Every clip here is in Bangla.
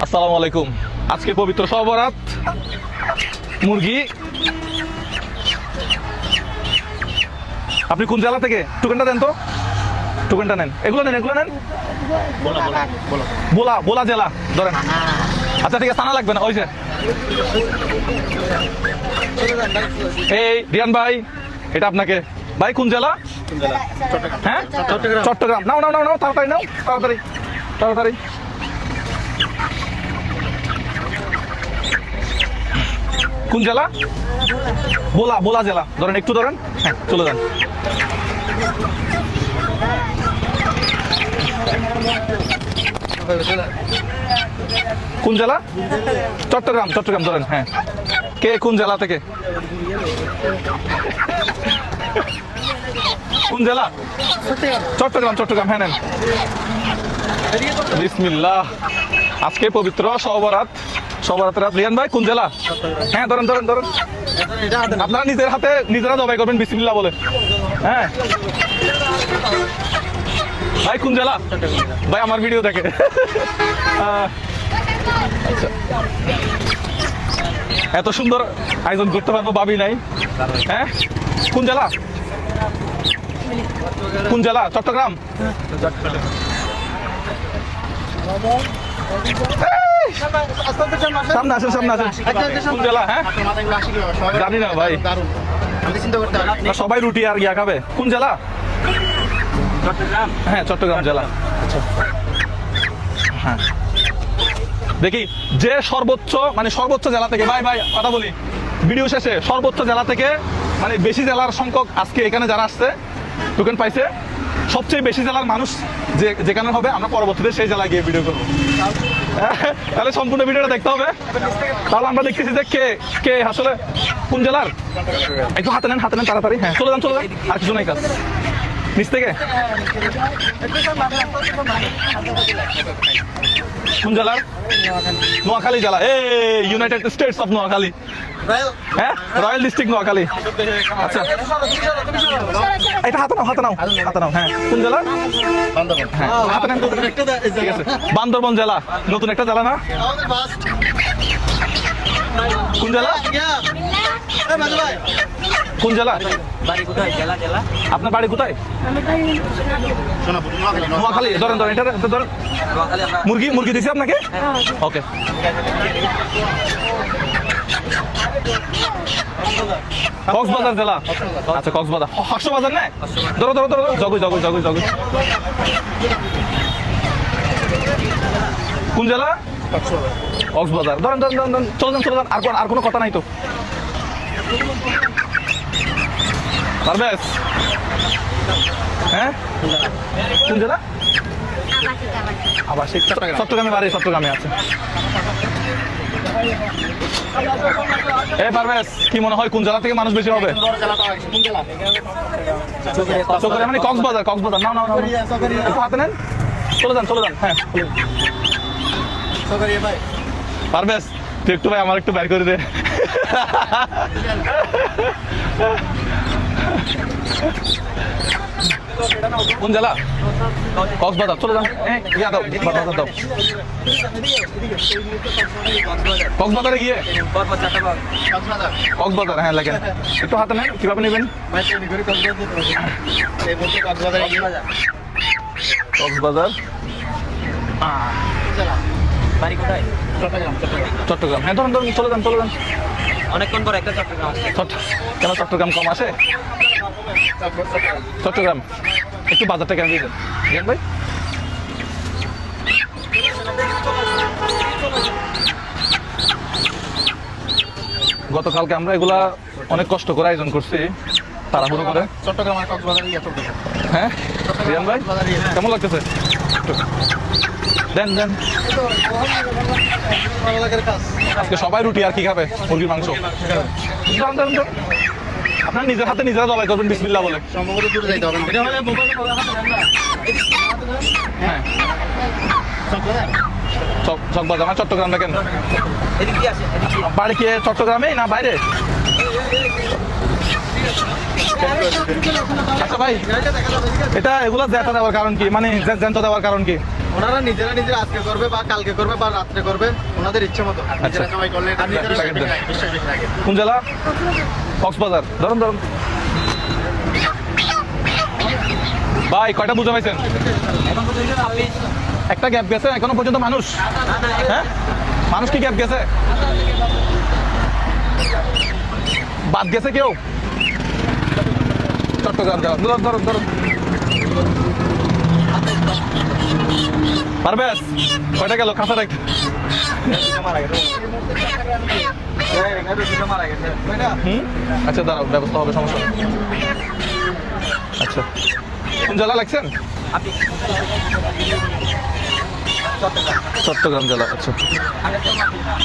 আসসালামু আলাইকুম। আজকে পবিত্র শবে বরাত। মুরগি আপনি কোন জেলা থেকে? টোকেনটা দেন তো, টোকেনটা নেন। এগুলো নেন, এগুলো নেন। বোলা বোলা জেলা ধরেন। আচ্ছা ঠিক আছে, থানা লাগবে না। ওই যে এই রিয়ান ভাই, এটা আপনাকে। ভাই কোন জেলা? হ্যাঁ চট্টগ্রাম। নাও নাও নাও নাও, তাড়াতাড়ি নাও, তাড়াতাড়ি তাড়াতাড়ি। কোন জেলা? বোলা বোলা জেলা ধরেন, একটু ধরেন। হ্যাঁ চলে যান। কোন জেলা? চট্টগ্রাম। চট্টগ্রাম ধরেন। হ্যাঁ কে কোন জেলা থেকে? কোন জেলা? চট্টগ্রাম। চট্টগ্রাম হ্যাঁ নেন। বিসমিল্লাহ। আজকে পবিত্র শবে বরাত। শবে বরাতের রাত। রিয়ান ভাই কোন জেলা? হ্যাঁ ধরেন ধরেন ধরেন। আপনারা নিজের হাতে নিজেরা জবাই করবেন বিসমিল্লাহ বলে। হ্যাঁ ভাই কোন জেলা? ভাই আমার ভিডিও দেখে। আচ্ছা, এত সুন্দর আয়োজন করতে পারবো ভাবি নাই। হ্যাঁ কোন জেলা? কোন জেলা? চট্টগ্রাম। সামনে আসেন, সামনে আসেন। কোন জেলা? হ্যাঁ জানি না ভাই, সবাই রুটি আর ইয়া খাবে। কোন জেলা? হ্যাঁ চট্টগ্রাম জেলা। হ্যাঁ দেখি যে সর্বোচ্চ মানে সর্বোচ্চ জেলা থেকে, ভাই ভাই কথা বলি ভিডিও শেষে, সর্বোচ্চ জেলা থেকে মানে বেশি জেলার সংখ্যক আজকে এখানে যারা আসছে টোকেন পাইছে, সবচেয়ে বেশি জেলার মানুষ যেখানে হবে আমরা পরবর্তীতে সেই জেলায় গিয়ে ভিডিও করবো। তাহলে সম্পূর্ণ ভিডিওটা দেখতে হবে। তাহলে আমরা দেখতেছি যে কে কে আসলে কোন জেলার। একটু হাতে নেন, হাতে নেন তাড়াতাড়ি। হ্যাঁ চলে যান, চলে যান, আর কিছু নাই কাজ। নিচ থেকে কোন জেলার? নোয়াখালী জেলা। এই ইউনাইটেড স্টেটস অফ নোয়াখালী। হ্যাঁ রয়্যাল ডিস্ট্রিক্ট নোয়াখালী। আচ্ছা এটা হাতে নাও, হাতে নাও, হাতে নাও। হ্যাঁ কোন জেলা? হ্যাঁ হাতে নেন। ঠিক আছে, বান্দরবন জেলা। নতুন একটা জেলা না? কোন জেলা? কোন জেলা? আপনার বাড়ি কোথায়? নোয়াখালী। ধরেন ধরেন, এটা ধরেন। মুরগি মুরগি দিছি আপনাকে। ওকে কক্সবাজার জেলা। আচ্ছা কক্সবাজার। হাসবাজার না? ধরো ধরো ধরো। জগুই জগুই জগুই জগুই। কোন জেলা? কক্সবাজার। ধরেন ধরেন ধরেন ধরেন, চলে যান চলে যান। আর কোনো কথা নাই তো। পারবেশ। হ্যাঁ কোন জেলা? আবাসিক। চট্টগ্রামে বাড়ি? চট্টগ্রামে আছে। পারবেশ কি মনে হয় কোন জেলা থেকে মানুষ বেশি হবে? চট্টগ্রাম মানে কক্সবাজার। কক্সবাজার। না না না, একটু হাতে নেন, চলে যান চলে যান। হ্যাঁ পারবেশ তুই একটু ভাই আমার একটু বের করে দে। কোন জেলা? কক্সবাজার। চলে যান। ইয়া দাও, বাতাসা দাও। কক্সবাজারে গিয়ে কক্সবাজার। হ্যাঁ লেখেন, একটু হাতে নেন। কিভাবে নেবেন? কক্সবাজার। চট্টগ্রাম। হ্যাঁ ধরুন ধরুন, চলে যান চলে যান। অনেকক্ষণ পর একটা চট্টগ্রাম। কেন চট্টগ্রাম কম আসে? চট্টগ্রাম একটু বাজারটা কেন দিয়ে দেন ভাই? গতকালকে আমরা এগুলা অনেক কষ্ট করে আয়োজন করছি, তাড়াহুড়ো করে। চট্টগ্রাম আর কক্সবাজার। হ্যাঁ রিয়ান ভাই কেমন লাগতেছে? দেন দেন। আজকে সবাই রুটি আর কি খাবে? মুরগির মাংস। আপনার নিজের হাতে নিজেরা জবাই করবেন বিসমিল্লাহ বলে। সম্ভবত দূরে যাইতে হবে। হ্যাঁ চকবাজার না চট্টগ্রাম দেখেন। বাড়ি কি চট্টগ্রামে না বাইরে? আচ্ছা ভাই এটা এগুলা জেতা দেওয়ার কারণ কি? মানে জ্যান্ত দেওয়ার কারণ কি? ওনারা নিজেরা আজকে করবে বা কালকে করবে বা রাত্রে করবে ওনাদের ইচ্ছে মতো নিজেরা সবাই করলে আর নিজেরা নিশ্চয়ই বেশি লাগে। কোন জেলা? কক্সবাজার। ধরুন ভাই, কয়টা বুঝে পাইছেন? একটা গ্যাপ গেছে এখনো পর্যন্ত মানুষ? হ্যাঁ, মানুষ কি গ্যাপ গেছে? বাদ গেছে কেউ? চট্টগ্রাম জেলা। ধরুন পারবেশ, কয়টা গেল? খাঁচা রাখ। আচ্ছা দাঁড়াও, ব্যবস্থা হবে, সমস্যা নেই। আচ্ছা, কোন জেলা লাগছেন? চট্টগ্রাম জেলা। আচ্ছা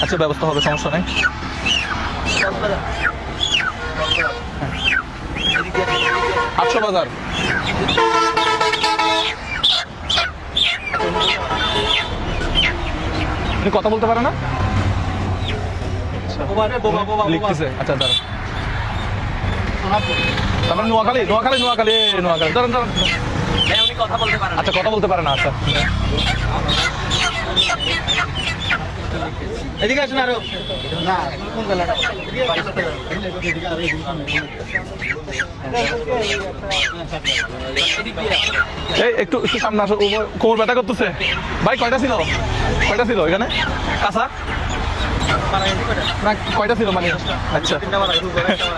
আচ্ছা, ব্যবস্থা হবে, সমস্যা নেই। 800 বাজার। আপনি কথা বলতে পারেন না? লিখতেছে। আচ্ছা দাঁড়ান, তারপরে নোয়াখালী। ধরেন আচ্ছা, কথা বলতে পারে না। আচ্ছা, এদিকে আসুন আরো। না কোন জেলাটা? এই একটু সামনে আসো। কোমর ব্যথা করতেছে ভাই। কয়টা ছিল এখানে? কাঁচা না, কয়টা ছিল মানে? আচ্ছা,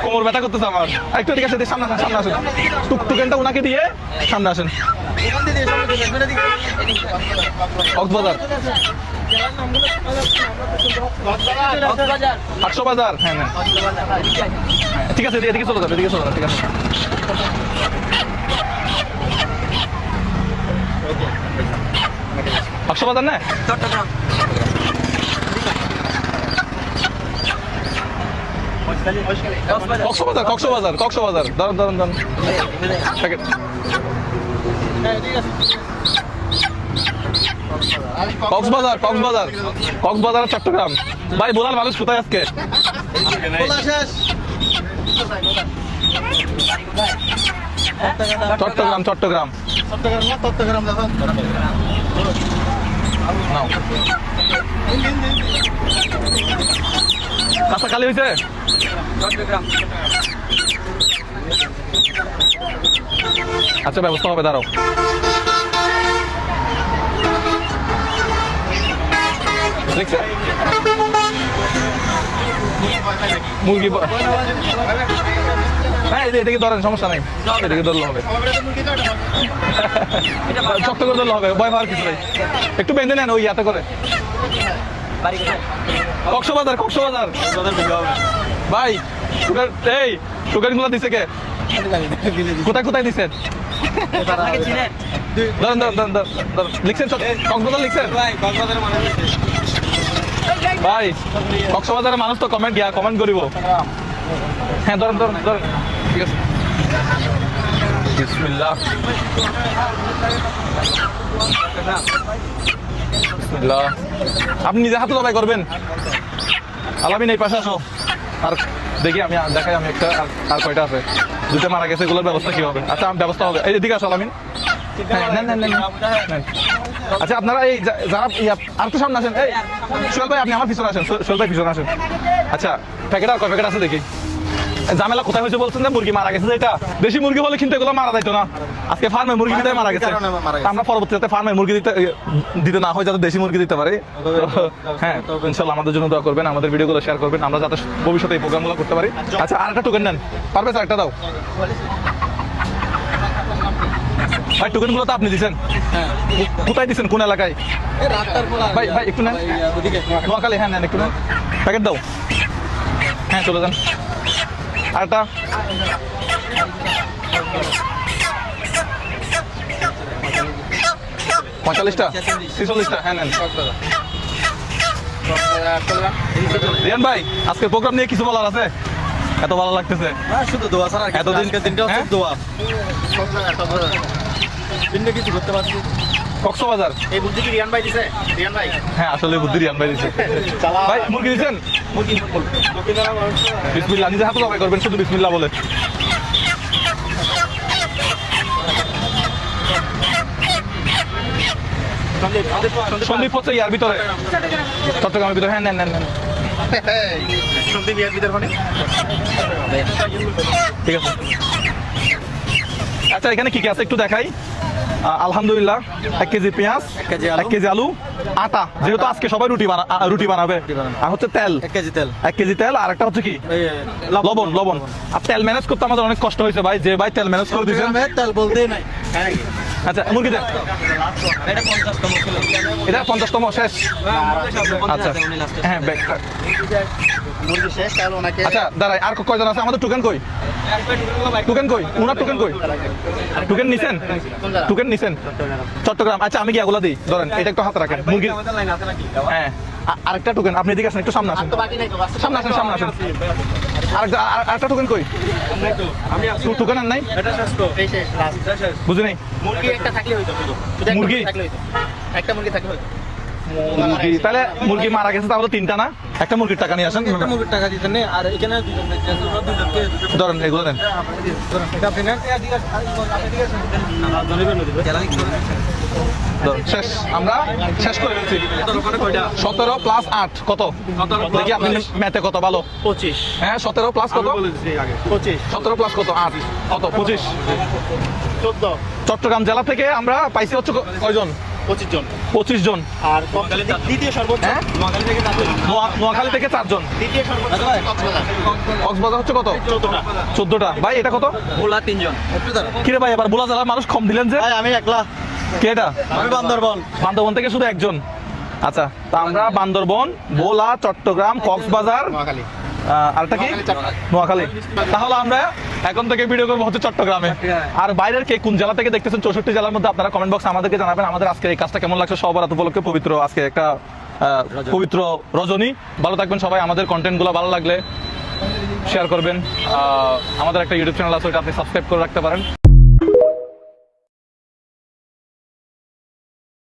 কোমর ব্যথা করতেছে আমার। একটু এদিকে আসেন, সামনে আসেন। টুকটুকেনটা ওনাকে দিয়ে সামনে আসেন। কক্সবাজার। 800 বাজার। হ্যাঁ, ঠিক আছে, এদিকে চলে যাবে। ঠিক আছে। একশো বাজার না? কক্সবাজার। ধরুন প্যাকেট। কক্সবাজার চট্টগ্রাম। ভাই বলার মানুষ কোথায় আজকে? চট্টগ্রাম। কাঁচা খালি হয়েছে? আচ্ছা, ব্যবস্থা হবে, দাঁড়াও। দেখছে মুরগি। হ্যাঁ, এদিকে ধরেন, সমস্যা নেই। এদিকে ধরলে হবে, শক্ত করে ধরলে হবে, ভয় পাওয়ার কিছু নেই। একটু বেঁধে নেন ওই ইয়াতে করে। কক্সবাজার ভাই। এই সুগার গুলো দিছে কে? কোথায় দিচ্ছেন? লিখছেন কক্সবাজার লিখছেন ভাই? কক্সবাজারের মানুষ তো কমেন্ট করিব। হ্যাঁ, ধরেন ঠিক আছে। বিসমিল্লাহ। আপনি নিজে হাতে জবাই করবেন? আলামিন এই পাশে আসো। আর দেখি আমি দেখাই, আমি একটা আর কয়টা আছে? 2টা মারা গেছে, এগুলোর ব্যবস্থা কি হবে? আচ্ছা, ব্যবস্থা হবে। এই দিকে আসো আলামিন। আচ্ছা, আপনারা এই যারা আর তো সামনে আসেন। এই সোহেল ভাই, আপনি আমার পিছনে আসেন। আচ্ছা, প্যাকেট আর কয় প্যাকেট আছে দেখি। ঝামেলা কোথায় হয়েছে বলছেন না? মুরগি মারা গেছে। যেটা দেশি মুরগি বলে কিন্তু এগুলো মারা যাইতো না। আজকে ফার্মে মুরগি দিতে মারা গেছে। আমরা পরবর্তীতে ফার্মে মুরগি দিতে না হয়, যাতে দেশি মুরগি দিতে পারে। হ্যাঁ, ইনশাল্লাহ আমাদের জন্য দোয়া করবেন, আমাদের ভিডিওগুলো শেয়ার করবেন, আমরা যাতে ভবিষ্যতে এই প্রোগ্রামগুলো করতে পারি। আচ্ছা, আর একটা টোকেন নেন। পারবে স্যার? একটা দাও ভাই। টোকেন গুলো তো আপনি দিচ্ছেন? কোথায় দিচ্ছেন? কোন এলাকায় ভাই? একটু নেন। নোয়াখালী। হ্যাঁ, নেন, একটু নেন। প্যাকেট দাও। হ্যাঁ, চলে যান। আরেকটা। পঁয়তাল্লিশটা 46টা। হ্যাঁ, নেন। রিয়ান ভাই, আজকের প্রোগ্রাম নিয়ে কিছু বলার আছে? এত ভালো লাগতেছে। শুধু দোয়া ছাড়া এতদিনকে দিনটা হচ্ছে দোয়া। দিনটা কিছু করতে পারছি। কক্সবাজার। এই বুদ্ধি কি রিয়ান ভাই দিছে? রিয়ান ভাই? হ্যাঁ, আসলে বুদ্ধি রিয়ান ভাই দিছে। ভাই, মুরগি দিচ্ছেন? বিসমিল্লাহ। নিজে হাতে জবাই করবেন, শুধু বিসমিল্লাহ বলে। সন্দীপ হচ্ছে ইয়ার ভিতরে, চট্টগ্রামের ভিতরে। হ্যাঁ, নেন নেন নেন, সন্দীপ ইয়ার ভিতর মানে ঠিক আছে। আচ্ছা, এখানে কি কি আছে একটু দেখাই। আলহামদুলিল্লাহ 1 কেজি পেঁয়াজ, 1 কেজি আলু, আটা, যেহেতু আজকে সবাই রুটি বানাবে, আর হচ্ছে তেল 1 কেজি তেল, 1 কেজি তেল, আর একটা হচ্ছে কি লবণ। আর তেল ম্যানেজ করতে আমাদের অনেক কষ্ট হয়েছে ভাই, যে ভাই তেল ম্যানেজ করে দিয়েছেন। তেল বলতেই নাই। আচ্ছা, মুরগি দেন, এটা 50তম শেষ। আচ্ছা, হ্যাঁ ব্যাগ। মুরগি শেষ তাহলে ওনাকে আচ্ছা দাঁড়াই, আর কয়জন আছে আমাদের? টোকেন কই? টোকেন কই? উনার টোকেন কই? টোকেন নিছেন? টোকেন নিছেন? চট্টগ্রাম। আচ্ছা, আমি কি এগুলা দিই? ধরেন এটা একটু হাতে রাখেন। মুরগি, হ্যাঁ, আরেকটা টোকেন আপনি এদিকে আসেন, একটু সামনে আসেন, তো বাকি নাই তো সামনে আসেন, সামনে আসেন। আরেকটা টোকেন কই? টোকেন আর নাই? এই শেষ লাস্ট বুঝি নাই। মুরগি একটা থাকলে হইতো শুধু একটা মুরগি? থাকলে হইতো, একটা মুরগি থাকলে হইতো। মুরগি তাহলে মুরগি মারা গেছে, তাহলে 3টা না? একটা মুরগির টাকা নিয়ে আসেন। মুরগির টাকা দিতেন না, আর এখানে ধরেন এগুলো দেন। ধরুন, শেষ, আমরা শেষ করে ফেলছি। 17 প্লাস 8 কত? দেখি আপনি ম্যাথে কত ভালো। 25 হ্যাঁ, 17 প্লাস কত? 25 17 প্লাস কত? 8 কত? 25। 14 চট্টগ্রাম জেলা থেকে আমরা পাইছি হচ্ছে কয়জন? 25 জন। 25 জন। আর দ্বিতীয় সর্বোচ্চ হ্যাঁ? নোয়াখালী থেকে 4 জন। নোয়াখালী থেকে 4 জন। দ্বিতীয় সর্বোচ্চ কক্সবাজার কক্সবাজার হচ্ছে কত? 14টা। 14টা। ভাই এটা কত? ওলা 3 জন। কিরে ভাই, এবার বোলা জেলার মানুষ কম দিলেন যে? ভাই আমি একলা, কে এটা? আমি বান্দরবন। বান্দরবন থেকে শুধু একজন। আচ্ছা, তা আমরা বান্দরবন, ভোলা, চট্টগ্রাম, কক্সবাজার, নোয়াখালী। আরেকটা কি? নোয়াখালী। তাহলে আমরা এখন থেকে ভিডিও করবো হচ্ছে চট্টগ্রামে। আর বাইরের কে কোন জেলা থেকে দেখতেছেন 64 জেলার মধ্যে আপনারা কমেন্ট বক্সে আমাদেরকে জানাবেন। আমাদের আজকে এই কাজটা কেমন লাগছে, সবার উপলক্ষে পবিত্র আজকে একটা পবিত্র রজনী। ভালো থাকবেন সবাই। আমাদের কন্টেন্টগুলো ভালো লাগলে শেয়ার করবেন। আমাদের একটা ইউটিউব চ্যানেল আছে, ওইটা আপনি সাবস্ক্রাইব করে রাখতে পারেন।